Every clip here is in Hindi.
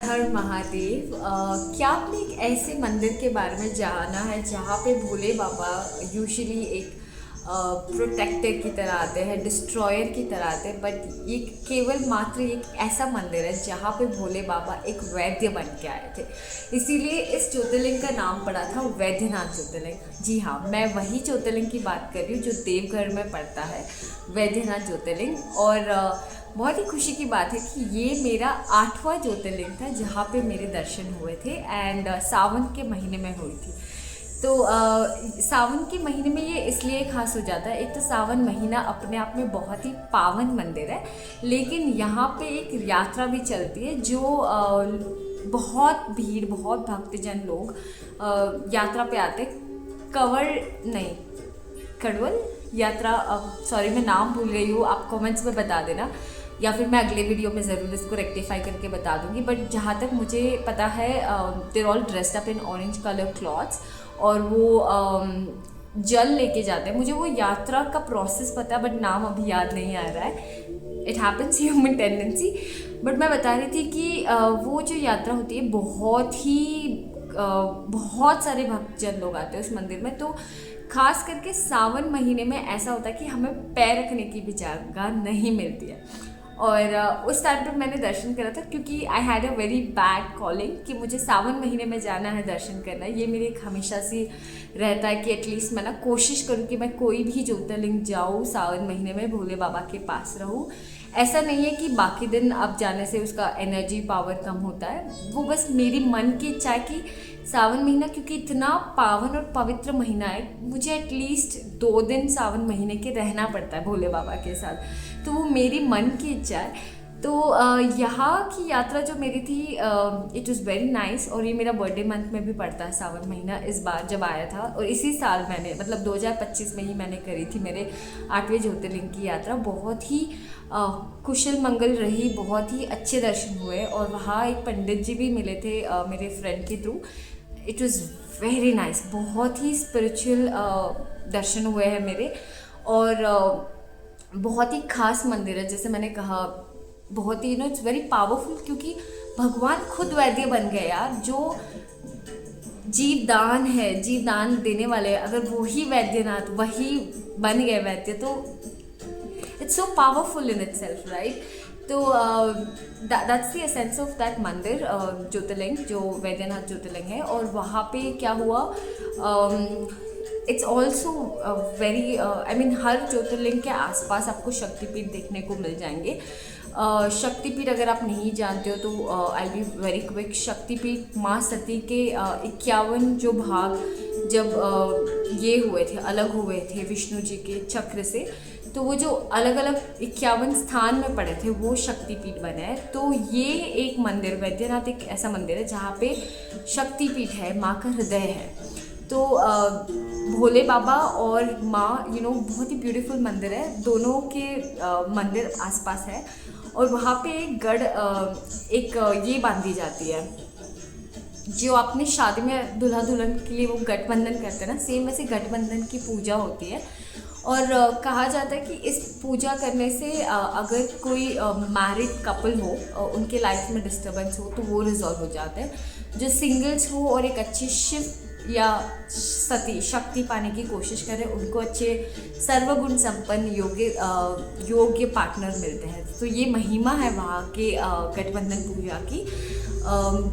हर महादेव। क्या आपने एक ऐसे मंदिर के बारे में जाना है जहाँ पे भोले बाबा यूजुअली एक प्रोटेक्टर की तरह आते हैं, डिस्ट्रॉयर की तरह आते हैं, बट ये केवल मात्र एक ऐसा मंदिर है जहाँ पे भोले बाबा एक वैद्य बन के आए थे। इसीलिए इस ज्योतिर्लिंग का नाम पड़ा था वैद्यनाथ ज्योतिर्लिंग। जी हाँ, मैं वही ज्योतिर्लिंग की बात कर रही हूँ जो देवघर में पड़ता है, वैद्यनाथ ज्योतिर्लिंग। और बहुत ही खुशी की बात है कि ये मेरा 8वां ज्योतिर्लिंग था जहाँ पे मेरे दर्शन हुए थे, एंड सावन के महीने में हुई थी। तो सावन के महीने में ये इसलिए खास हो जाता है, एक तो सावन महीना अपने आप में बहुत ही पावन मंदिर है, लेकिन यहाँ पे एक यात्रा भी चलती है जो बहुत भीड़, बहुत भक्तजन लोग यात्रा पे आते। कड़वल यात्रा, सॉरी मैं नाम भूल गई हूँ, आप कमेंट्स में बता देना या फिर मैं अगले वीडियो में ज़रूर इसको रेक्टिफाई करके बता दूंगी। बट जहाँ तक मुझे पता है, they're all dressed up in orange colour clothes, और वो जल लेके जाते हैं। मुझे वो यात्रा का प्रोसेस पता है बट नाम अभी याद नहीं आ रहा है। It happens, human tendency. But मैं बता रही थी कि वो जो यात्रा होती है बहुत सारे भक्तजन लोग आते हैं उस मंदिर में। तो खास करके सावन महीने में ऐसा होता है कि हमें पैर रखने की भी जगह नहीं मिलती है। और उस टाइम पर मैंने दर्शन करा था क्योंकि I had a very bad calling कि मुझे सावन महीने में जाना है, दर्शन करना है। ये मेरे एक हमेशा से रहता है कि एटलीस्ट मैं ना कोशिश करूँ कि मैं कोई भी ज्योतिर्लिंग जाऊँ सावन महीने में, भोले बाबा के पास रहूँ। ऐसा नहीं है कि बाकी दिन अब जाने से उसका एनर्जी पावर कम होता है, वो बस मेरी मन की इच्छा है कि सावन महीना क्योंकि इतना पावन और पवित्र महीना है, मुझे एटलीस्ट 2 दिन सावन महीने के रहना पड़ता है भोले बाबा के साथ। तो वो मेरी मन की इच्छा है। तो यहाँ की यात्रा जो मेरी थी, इट वॉज़ वेरी नाइस। और ये मेरा बर्थडे मंथ में भी पड़ता है सावन महीना, इस बार जब आया था। और इसी साल मैंने, मतलब 2025 में ही मैंने करी थी मेरे 8वें ज्योतिर्लिंग की यात्रा। बहुत ही कुशल मंगल रही, बहुत ही अच्छे दर्शन हुए। और वहाँ एक पंडित जी भी मिले थे मेरे फ्रेंड के through. It was very nice, बहुत ही स्पिरिचुअल दर्शन हुए हैं मेरे। और बहुत ही खास मंदिर है, जैसे मैंने कहा, बहुत ही इट्स वेरी पावरफुल, क्योंकि भगवान खुद वैद्य बन गए यार। जो जीवदान है, जीवदान देने वाले, अगर वही वैद्यनाथ, वही बन गए वैद्य, तो it's so powerful in itself, right. तो that's the essence of that mandir, jyotirlinga, जो वैद्यनाथ ज्योतिर्लिंग है। और वहाँ पे क्या हुआ, it's also very, I mean हर ज्योतिर्लिंग के आसपास आपको शक्तिपीठ देखने को मिल जाएंगे। शक्तिपीठ अगर आप नहीं जानते हो तो आई बी वेरी क्विक। शक्तिपीठ माँ सती के 51 जो भाग जब ये हुए थे, अलग हुए थे विष्णु जी के चक्र से, तो वो जो अलग अलग 51 स्थान में पड़े थे वो शक्तिपीठ बने हैं। तो ये एक मंदिर, वैद्यनाथ एक ऐसा मंदिर है जहाँ पे शक्तिपीठ है, माँ का हृदय है। तो भोले बाबा और माँ, बहुत ही ब्यूटीफुल मंदिर है। दोनों के मंदिर आसपास है। और वहाँ पे एक ये बांधी जाती है, जो अपनी शादी में दूल्हा दुल्हन के लिए वो गठबंधन करते हैं ना, सेम वैसे गठबंधन की पूजा होती है। और कहा जाता है कि इस पूजा करने से अगर कोई मैरिड कपल हो, उनके लाइफ में डिस्टर्बेंस हो, तो वो रिजॉल्व हो जाते हैं। जो सिंगल्स हो और एक अच्छे शिव या सती शक्ति पाने की कोशिश करें, उनको अच्छे सर्वगुण संपन्न योग्य पार्टनर मिलते हैं। तो ये महिमा है वहाँ के गठबंधन पूजा की।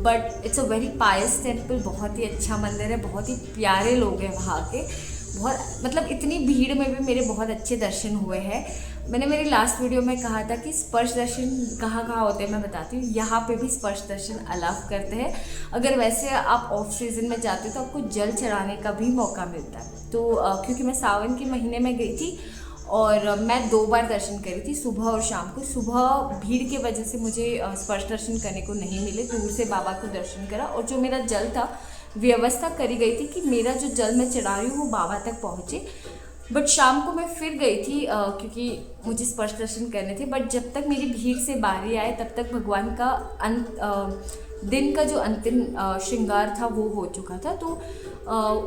But it's a very Payas temple, बहुत ही अच्छा मंदिर है, बहुत ही प्यारे लोग हैं वहाँ के। बहुत, मतलब इतनी भीड़ में भी मेरे बहुत अच्छे दर्शन हुए हैं। मैंने मेरी लास्ट वीडियो में कहा था कि स्पर्श दर्शन कहाँ कहाँ होते हैं, मैं बताती हूँ। यहाँ पे भी स्पर्श दर्शन अलाउ करते हैं। अगर वैसे आप ऑफ सीजन में जाते हो तो आपको जल चढ़ाने का भी मौका मिलता है। तो क्योंकि मैं सावन के महीने में गई थी और मैं 2 बार दर्शन करी थी, सुबह और शाम को। सुबह भीड़ की वजह से मुझे स्पर्श दर्शन करने को नहीं मिले, दूर से बाबा को दर्शन करा। और जो मेरा जल था, व्यवस्था करी गई थी कि मेरा जो जल मैं चढ़ा रही हूँ वो बाबा तक पहुँचे। बट शाम को मैं फिर गई थी क्योंकि मुझे स्पर्श दर्शन करने थे। बट जब तक मेरी भीड़ से बारी आए तब तक भगवान का दिन का जो अंतिम श्रृंगार था वो हो चुका था। तो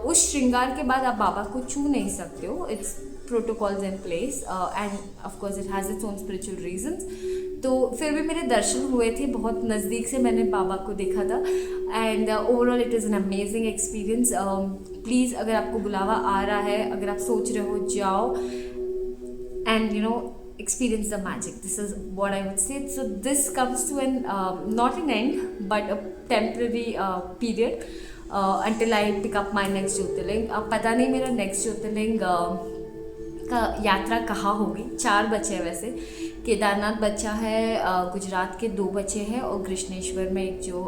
उस श्रृंगार के बाद आप बाबा को छू नहीं सकते हो। It's protocols in place and of course it has its own spiritual reasons। तो फिर भी मेरे दर्शन हुए थे, बहुत नज़दीक से मैंने बाबा को देखा था। And overall it is an amazing experience. Please अगर आपको बुलावा आ रहा है, अगर आप सोच रहे हो, जाओ and experience the magic. This is what I would say. So this comes to an not an end but a temporary period until I pick up my next Jyotirling. अब पता नहीं मेरा next Jyotirling का यात्रा कहाँ होगी। 4 बचे हैं वैसे। केदारनाथ बचा है, गुजरात के 2 बचे हैं, और कृष्णेश्वर में एक जो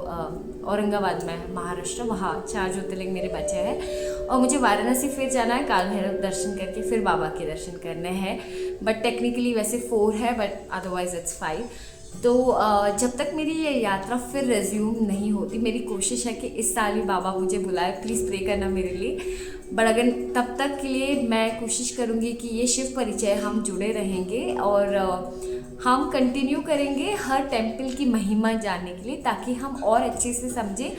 औरंगाबाद में है, महाराष्ट्र, वहाँ 4 ज्योतिर्लिंग मेरे बचे हैं। और मुझे वाराणसी फिर जाना है, काल भैरव दर्शन करके फिर बाबा के दर्शन करने हैं। बट टेक्निकली वैसे 4 है, बट अदरवाइज इट्स 5। तो जब तक मेरी ये यात्रा फिर रिज्यूम नहीं होती, मेरी कोशिश है कि इस साल ही बाबा मुझे बुलाए। प्लीज़ प्रे करना मेरे लिए। बट अगर तब तक के लिए मैं कोशिश करूँगी कि ये शिव परिचय हम जुड़े रहेंगे और हम कंटिन्यू करेंगे हर टेम्पल की महिमा जानने के लिए, ताकि हम और अच्छे से समझें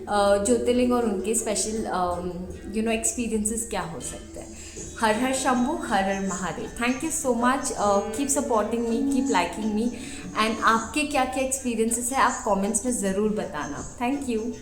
ज्योतिर्लिंग और उनके स्पेशल एक्सपीरियंसेस क्या हो सकते हैं। Har Har Shambhu, Har Har Mahadev. Thank you so much. Keep supporting me, keep liking me. And आपके क्या क्या एक्सपीरियंसेस है आप कमेंट्स में ज़रूर बताना। Thank you.